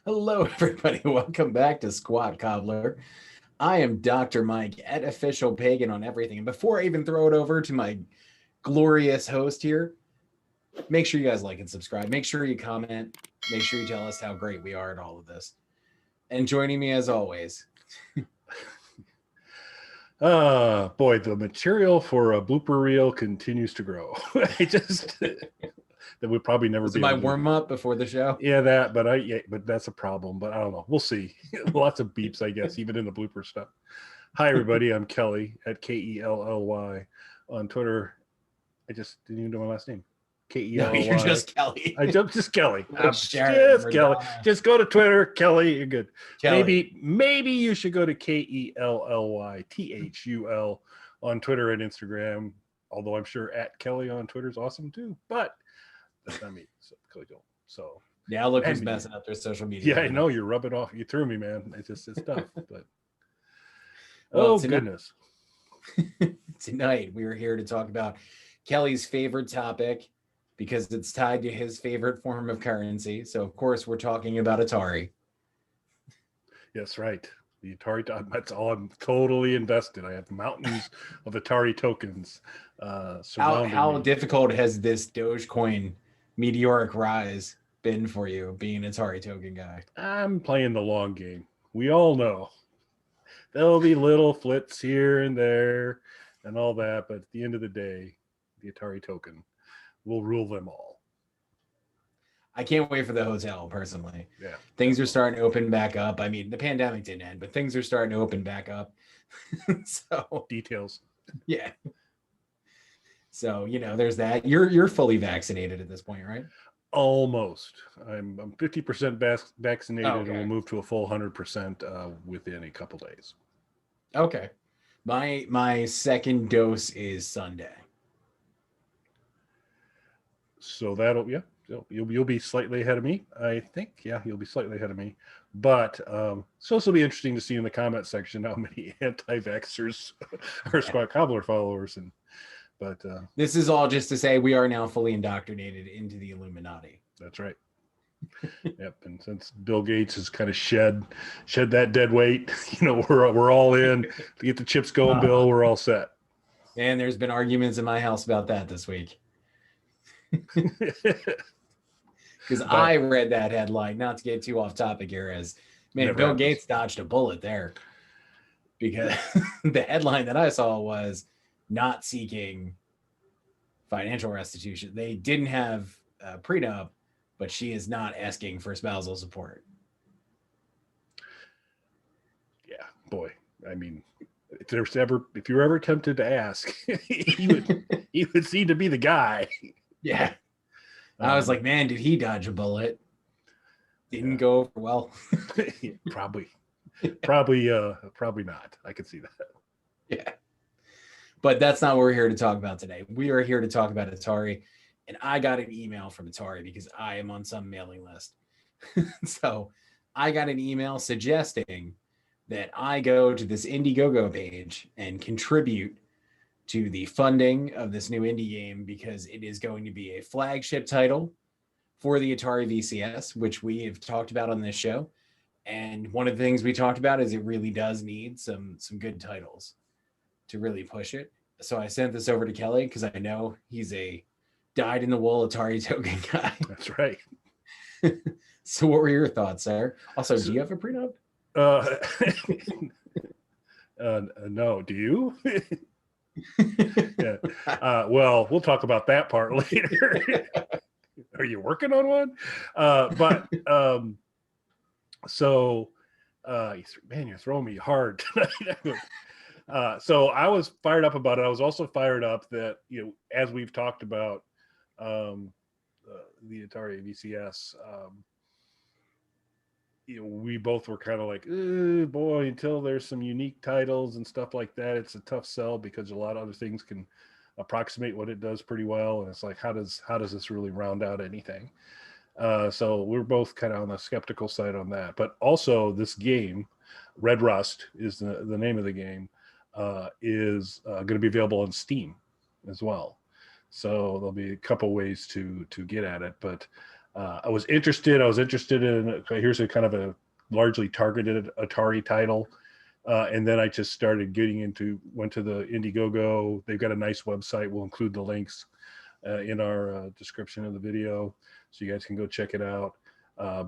Hello, everybody. Welcome back to Squat Cobbler. I am Dr. Mike at Official Pagan on everything. And before I even throw it over to my glorious host here, make sure you guys like and subscribe. Make sure you comment. Make sure you tell us how great we are at all of this. And joining me as always. Boy, the material for a blooper reel continues to grow. I just that would probably never This be is my able to- warm up before the show. Yeah, but that's a problem. But I don't know. We'll see. Lots of beeps, I guess, even in the blooper stuff. Hi, everybody. I'm Kelly at KELLY on Twitter. I just didn't even know my last name. No, KELLY. you're just Kelly. Just Kelly. I'm Like just Sharon Kelly. Madonna. Just go to Twitter, Kelly. You're good. Kelly. Maybe you should go to KELLYTHUL on Twitter and Instagram. Although I'm sure at Kelly on Twitter is awesome too. But that's not me. So Kelly Joel. So Now look who's messing up their social media. yeah, I know you're rubbing off. You threw me, man. It's tough. But Well, goodness. Tonight we are here to talk about Kelly's favorite topic because it's tied to his favorite form of currency. So of course we're talking about Atari. Yes, right. The Atari. That's all. I'm totally invested. I have mountains of Atari tokens. Surrounding How me. difficult has this Dogecoin meteoric rise been for you, being an Atari token guy? I'm playing the long game. We all know there'll be little flits here and there and all that, but at the end of the day, the Atari token will rule them all. I can't wait for the hotel, personally. Yeah. Things are starting to open back up. I mean, the pandemic didn't end, but things are starting to open back up. So Details. yeah. So, there's that. You're fully vaccinated at this point, right? Almost. I'm 50% vaccinated Oh, okay. and we'll move to a full 100% within a couple days. Okay. My second dose is Sunday. So you'll be slightly ahead of me, I think. Yeah, you'll be slightly ahead of me. But so this will be interesting to see in the comment section how many anti-vaxxers are Squat Cobbler followers. But this is all just to say we are now fully indoctrinated into the Illuminati. That's right. Yep. And since Bill Gates has kind of shed that dead weight, we're all in to get the chips going. Bill, we're all set. And there's been arguments in my house about that this week. Because I read that headline, not to get too off topic here, as Bill Gates dodged a bullet there. Because the headline that I saw was not seeking financial restitution. They didn't have a prenup, but she is not asking for spousal support. Yeah, boy. I mean, if you're ever tempted to ask, he would seem to be the guy. Yeah. I was like, man, did he dodge a bullet? Didn't go over well. Probably not. I could see that. Yeah. But that's not what we're here to talk about today. We are here to talk about Atari. And I got an email from Atari because I am on some mailing list. So I got an email suggesting that I go to this Indiegogo page and contribute to the funding of this new indie game because it is going to be a flagship title for the Atari VCS, which we have talked about on this show. And one of the things we talked about is it really does need some good titles to really push it. So I sent this over to Kelly because I know he's a dyed-in-the-wool Atari token guy. That's right. So what were your thoughts, sir? Also, do you have a prenup? No. Do you? Yeah. Well, we'll talk about that part later. Are you working on one? So man, you're throwing me hard tonight. So I was fired up about it. I was also fired up that, as we've talked about the Atari VCS, we both were kind of like, boy, until there's some unique titles and stuff like that, it's a tough sell because a lot of other things can approximate what it does pretty well. And it's like, how does this really round out anything? So we're both kind of on the skeptical side on that. But also this game, Red Rust is the name of the game, is going to be available on Steam as well. So there'll be a couple ways to get at it. But I was interested in, here's a kind of a largely targeted Atari title. And then I just started went to the Indiegogo. They've got a nice website. We'll include the links in our description of the video, so you guys can go check it out.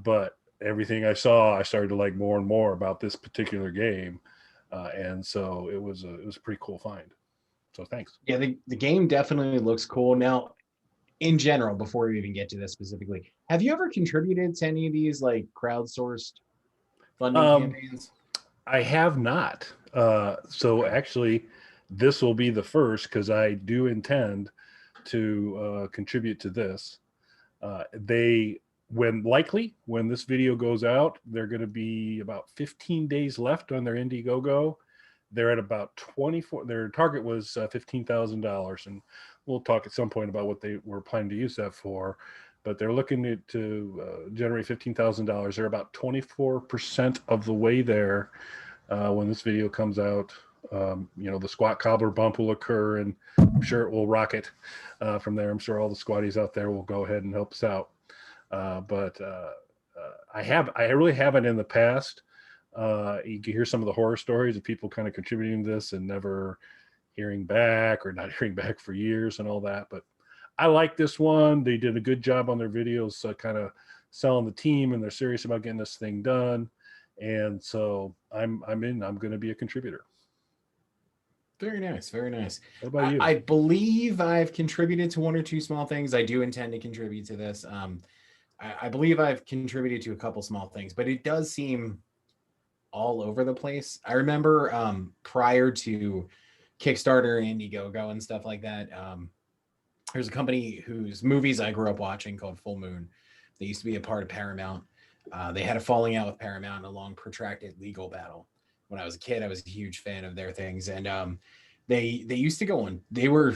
But everything I saw, I started to like more and more about this particular game. And so it was a pretty cool find. So thanks. Yeah, the game definitely looks cool. Now, in general, before we even get to this specifically, have you ever contributed to any of these like crowdsourced funding campaigns? I have not. So actually, this will be the first, because I do intend to contribute to this. When this video goes out, they're going to be about 15 days left on their Indiegogo. They're at about 24. Their target was $15,000, and we'll talk at some point about what they were planning to use that for. But they're looking to generate $15,000. They're about 24% of the way there when this video comes out. The Squat Cobbler bump will occur, and I'm sure it will rocket from there. I'm sure all the squatties out there will go ahead and help us out. But I really haven't in the past. You can hear some of the horror stories of people kind of contributing to this and never hearing back, or not hearing back for years and all that. But I like this one. They did a good job on their videos, kind of selling the team, and they're serious about getting this thing done. And so I'm in. I'm going to be a contributor. Very nice. Very nice. What about you? I believe I've contributed to one or two small things. I do intend to contribute to this. I believe I've contributed to a couple small things, but it does seem all over the place. I remember prior to Kickstarter and Indiegogo and stuff like that, there's a company whose movies I grew up watching called Full Moon. They used to be a part of Paramount. They had a falling out with Paramount and a long protracted legal battle. When I was a kid, I was a huge fan of their things. And they used to go on, they were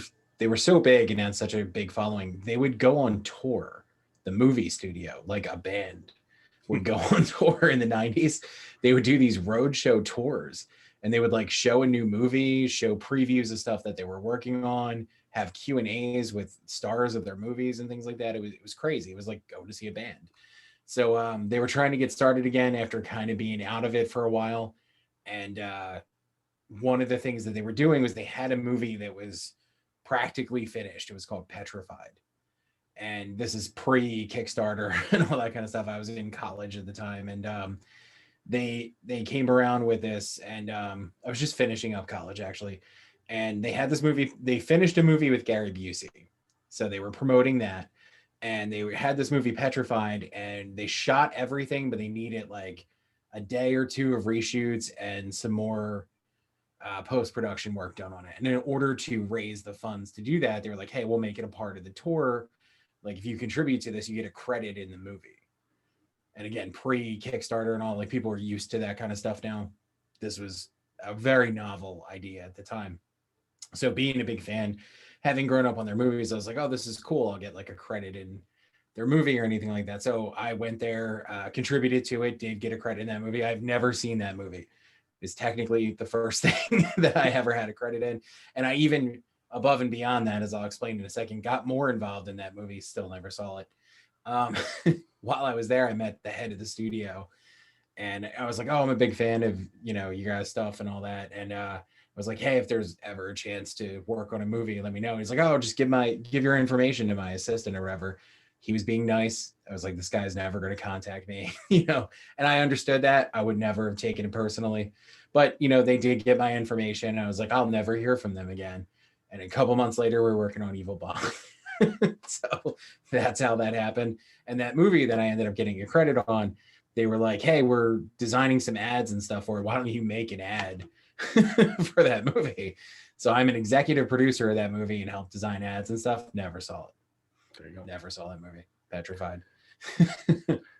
so big and had such a big following. They would go on tour, the movie studio, like a band would go on tour in the 90s. They would do these roadshow tours, and they would like show a new movie, show previews of stuff that they were working on, have Q&As with stars of their movies and things like that. It was crazy. It was like going to see a band. So they were trying to get started again after kind of being out of it for a while. And one of the things that they were doing was they had a movie that was practically finished. It was called Petrified. And this is pre-Kickstarter and all that kind of stuff. I was in college at the time, and they came around with this, and I was just finishing up college actually, and they had this movie. They finished a movie with Gary Busey, so they were promoting that, and they had this movie Petrified, and they shot everything, but they needed like a day or two of reshoots and some more post-production work done on it. And in order to raise the funds to do that, they were like, hey, we'll make it a part of the tour. Like, if you contribute to this, you get a credit in the movie. And again, pre-Kickstarter and all, like, people are used to that kind of stuff now. This was a very novel idea at the time. So being a big fan, having grown up on their movies, I was like, oh, this is cool. I'll get like a credit in their movie or anything like that. So I went there, contributed to it, did get a credit in that movie. I've never seen that movie. It's technically the first thing that I ever had a credit in. And I even, above and beyond that, as I'll explain in a second, got more involved in that movie, still never saw it. While I was there, I met the head of the studio, and I was like, oh, I'm a big fan of, you guys' stuff and all that. And I was like, hey, if there's ever a chance to work on a movie, let me know. He's like, oh, just give your information to my assistant or whatever. He was being nice. I was like, this guy's never going to contact me, and I understood that. I would never have taken it personally, but, they did get my information. I was like, I'll never hear from them again. And a couple months later, we're working on Evil Bong. So that's how that happened. And that movie that I ended up getting a credit on, they were like, hey, we're designing some ads and stuff for it. Why don't you make an ad for that movie? So I'm an executive producer of that movie and helped design ads and stuff. Never saw it. There you go. Never saw that movie. Petrified.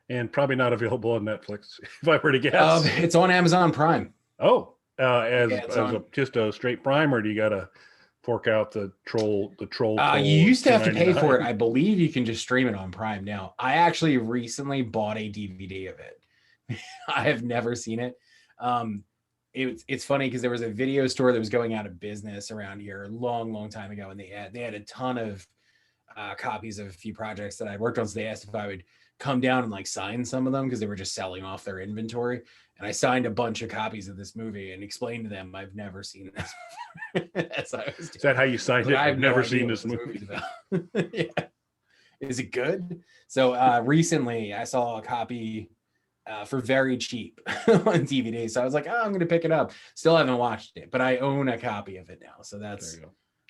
And probably not available on Netflix, if I were to guess. It's on Amazon Prime. Oh, just a straight Prime, or do you got to fork out the troll? You used to have to pay for it. I believe you can just stream it on Prime now. I actually recently bought a DVD of it. I have never seen it. It's funny because there was a video store that was going out of business around here a long time ago, and they had a ton of copies of a few projects that I worked on. So they asked if I would come down and like sign some of them because they were just selling off their inventory. And I signed a bunch of copies of this movie and explained to them I've never seen this before. That's what I was doing. Is that how you signed it? I've never no seen idea this what movie. about. Yeah. Is it good? So recently I saw a copy for very cheap on DVD. So I was like, oh, I'm going to pick it up. Still haven't watched it, but I own a copy of it now. So that's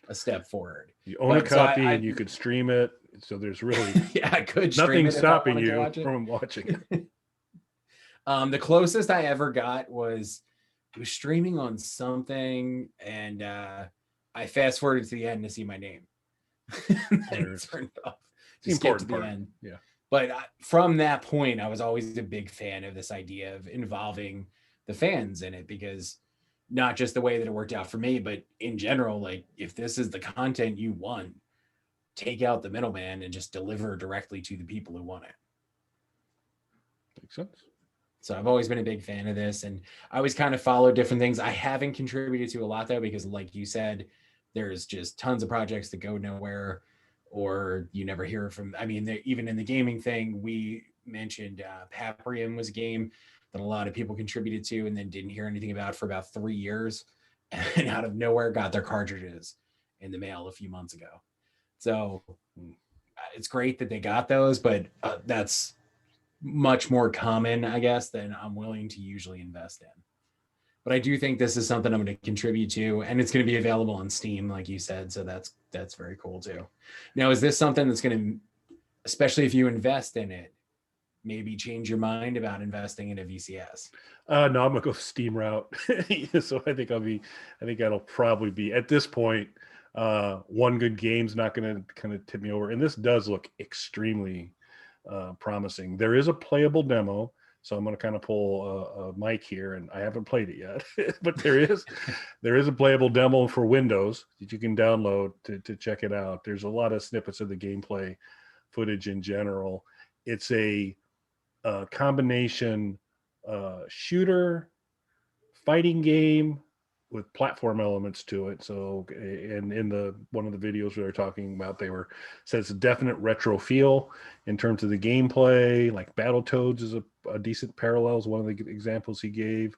a step forward. You own a copy and you could stream it. So there's really yeah, I could nothing stopping you from watching it. The closest I ever got was it was streaming on something, and I fast forwarded to the end to see my name. Then turned off. Just get to the end. Yeah. But from that point, I was always a big fan of this idea of involving the fans in it, because not just the way that it worked out for me, but in general, like if this is the content you want, take out the middleman and just deliver directly to the people who want it. Makes sense. So I've always been a big fan of this, and I always kind of follow different things. I haven't contributed to a lot though, because like you said, there's just tons of projects that go nowhere, or you never hear from. I mean, even in the gaming thing, we mentioned Paprium was a game that a lot of people contributed to and then didn't hear anything about for about 3 years, and out of nowhere got their cartridges in the mail a few months ago. So it's great that they got those, but that's much more common, I guess, than I'm willing to usually invest in. But I do think this is something I'm going to contribute to, and it's going to be available on Steam, like you said. So that's very cool too. Now, is this something that's going to, especially if you invest in it, maybe change your mind about investing in a VCS? No, I'm gonna go Steam route. So I think that'll probably be at this point. One good game's not going to kind of tip me over, and this does look extremely promising. There is a playable demo. So I'm going to kind of pull a mic here, and I haven't played it yet, but there is a playable demo for Windows that you can download to check it out. There's a lot of snippets of the gameplay footage in general. It's a combination shooter fighting game with platform elements to it. So, and in one of the videos we were talking about, said it's a definite retro feel in terms of the gameplay. Like Battletoads is a decent parallel, is one of the examples he gave,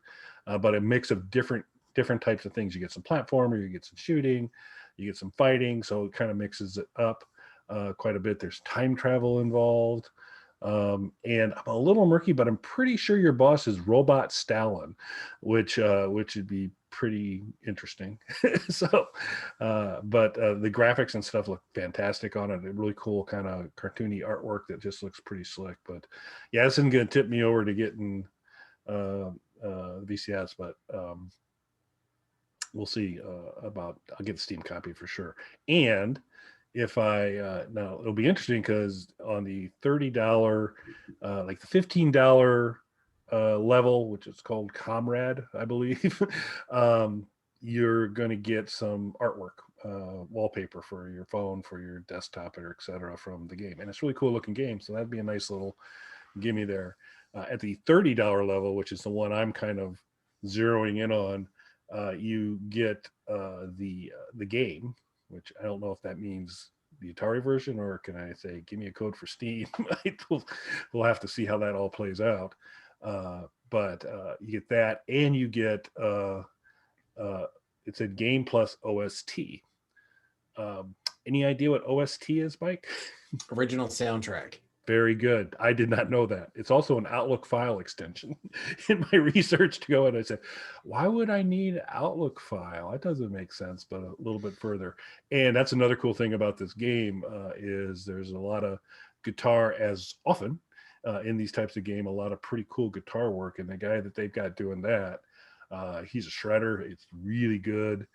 but a mix of different types of things. You get some platformer, you get some shooting, you get some fighting. So it kind of mixes it up quite a bit. There's time travel involved. And I'm a little murky, but I'm pretty sure your boss is Robot Stalin, which would be pretty interesting. So, but the graphics and stuff look fantastic on it. A really cool kind of cartoony artwork that just looks pretty slick. But yeah, this isn't going to tip me over to getting VCS, but we'll see I'll get the Steam copy for sure. And if now it'll be interesting because on the $30, like the $15 level, which is called Comrade, I believe, you're going to get some artwork, wallpaper for your phone, for your desktop, or etc. from the game, and it's a really cool looking game. So that'd be a nice little gimme there. At the $30 level, which is the one I'm kind of zeroing in on, you get the game, which I don't know if that means the Atari version, or can I say, give me a code for Steam? We'll have to see how that all plays out. But you get that, and you get it's a game plus OST. Any idea what OST is, Mike? Original soundtrack. Very good. I did not know that. It's also an Outlook file extension. In my research to go in, I said, why would I need Outlook file? That doesn't make sense, but a little bit further. And that's another cool thing about this game is there's a lot of guitar, as often in these types of game, a lot of pretty cool guitar work. And the guy that they've got doing that, he's a shredder. It's really good.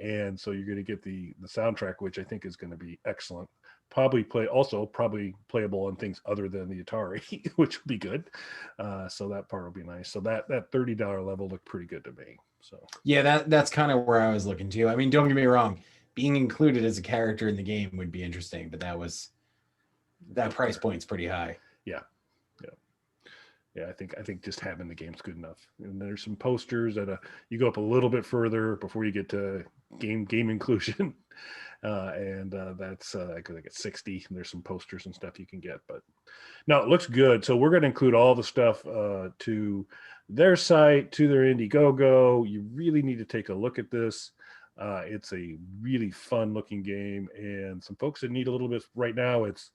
And so you're going to get the soundtrack, which I think is going to be excellent. Probably playable on things other than the Atari, which would be good. So that part will be nice. So that $30 level looked pretty good to me. So yeah, that's kind of where I was looking to. I mean, don't get me wrong, being included as a character in the game would be interesting, but that price point's pretty high. Yeah. Yeah, I think just having the game's good enough. And there's some posters that you go up a little bit further before you get to game inclusion, and that's I think it's 60. And there's some posters and stuff you can get, but no, it looks good. So we're going to include all the stuff to their site, to their Indiegogo. You really need to take a look at this. It's a really fun looking game, and some folks that need a little bit right now. It's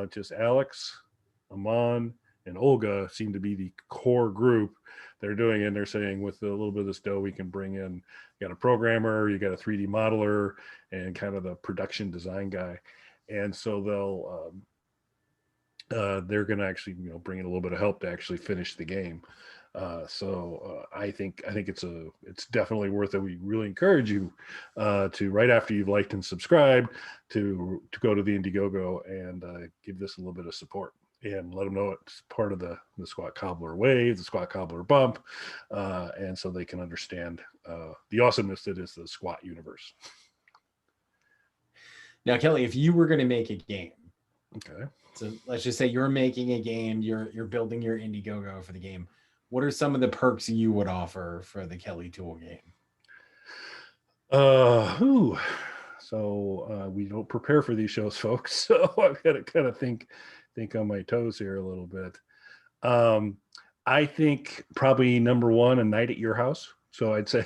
just Alex, Amon, and Olga seem to be the core group. They're doing it, and they're saying with a little bit of this dough, we can bring in, you got a programmer, you got a 3D modeler, and kind of the production design guy. And so they're going to actually, bring in a little bit of help to actually finish the game. I think it's definitely worth it. We really encourage you to, right after you've liked and subscribed, to go to the Indiegogo and give this a little bit of support and let them know it's part of the Squat Cobbler wave, the Squat Cobbler bump, and so they can understand the awesomeness that is the squat universe. Now, Kelly, if you were going to make a game, okay, so let's just say you're making a game, you're building your Indiegogo for the game. What are some of the perks you would offer for the Kelly Tool game? So we don't prepare for these shows, folks. So I've got to kind of think on my toes here a little bit. I think probably number one, a night at your house. So I'd say,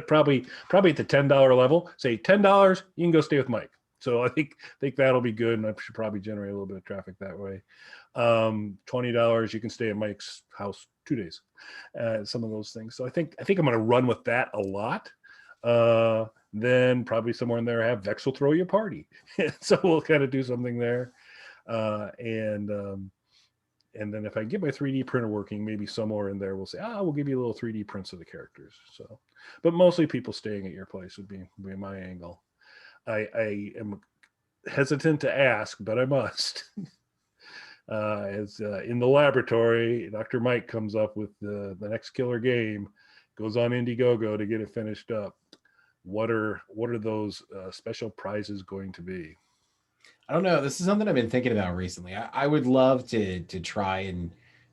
probably at the $10 level, say $10, you can go stay with Mike. So I think that'll be good, and I should probably generate a little bit of traffic that way. $20, you can stay at Mike's house 2 days. Some of those things. So I think I'm going to run with that a lot. Then probably somewhere in there have Vex will throw you a party. So we'll kind of do something there. And then if I get my 3D printer working, maybe somewhere in there we'll say, we'll give you a little 3D prints of the characters. So, but mostly people staying at your place would be my angle. I am hesitant to ask, but I must. As in the laboratory, Dr. Mike comes up with the next killer game, goes on Indiegogo to get it finished up. What are those special prizes going to be? I don't know. This is something I've been thinking about recently. I would love to try and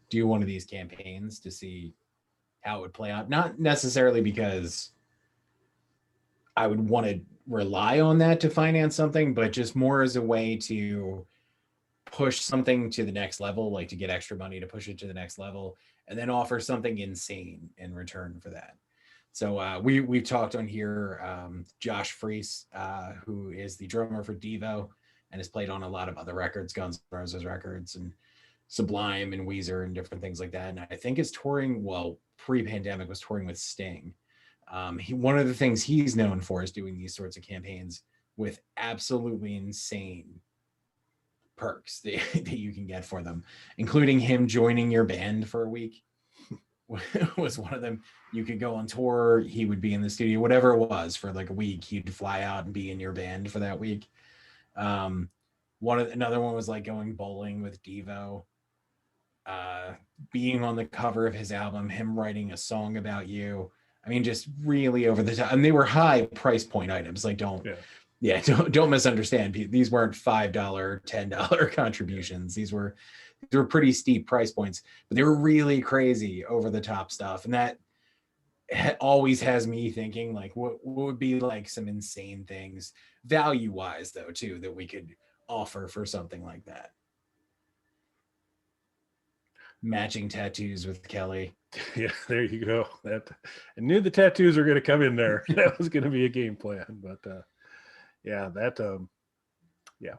do one of these campaigns to see how it would play out. Not necessarily because I would want to rely on that to finance something, but just more as a way to push something to the next level, like to get extra money to push it to the next level, and then offer something insane in return for that. So we've talked on here, Josh Freese, who is the drummer for Devo and has played on a lot of other records, Guns N' Roses records and Sublime and Weezer and different things like that. And I think is touring, well, pre-pandemic was touring with Sting. One of the things he's known for is doing these sorts of campaigns with absolutely insane perks that you can get for them, including him joining your band for a week. Was one of them. You could go on tour, he would be in the studio, whatever it was, for like a week. He'd fly out and be in your band for that week. Another one was like going bowling with Devo, being on the cover of his album, him writing a song about you. I mean, just really over the top. And they were high price point items. Like, don't misunderstand. These weren't $5, $10 contributions. These were pretty steep price points, but they were really crazy over the top stuff. And that always has me thinking, like, what would be like some insane things value wise though, too, that we could offer for something like that. Matching tattoos with Kelly. Yeah, there you go. I knew the tattoos were going to come in there. That was going to be a game plan, but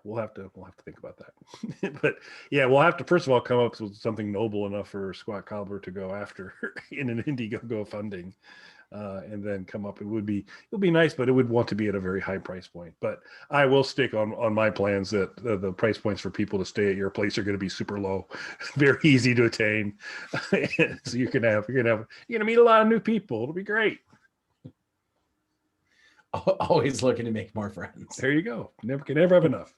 we'll have to think about that. But yeah, we'll have to first of all come up with something noble enough for Squat Cobbler to go after in an Indiegogo funding, and then come up. It'll be nice, but it would want to be at a very high price point. But I will stick on my plans that the price points for people to stay at your place are going to be super low, very easy to attain. So you're gonna meet a lot of new people. It'll be great. Always looking to make more friends. There you go. Can never have enough,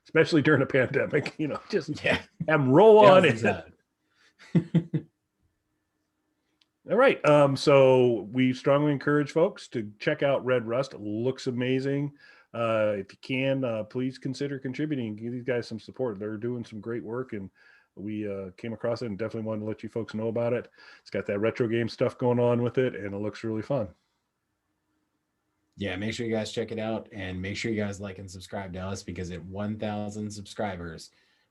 especially during a pandemic. Just have them roll on in. All right. So we strongly encourage folks to check out Red Rust. It looks amazing. If you can, please consider contributing. Give these guys some support. They're doing some great work, and we came across it and definitely wanted to let you folks know about it. It's got that retro game stuff going on with it, and it looks really fun. Yeah, make sure you guys check it out, and make sure you guys like and subscribe to us, because at 1,000 subscribers,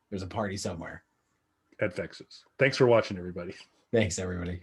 there's a party somewhere. At Vex's. Thanks for watching, everybody. Thanks, everybody.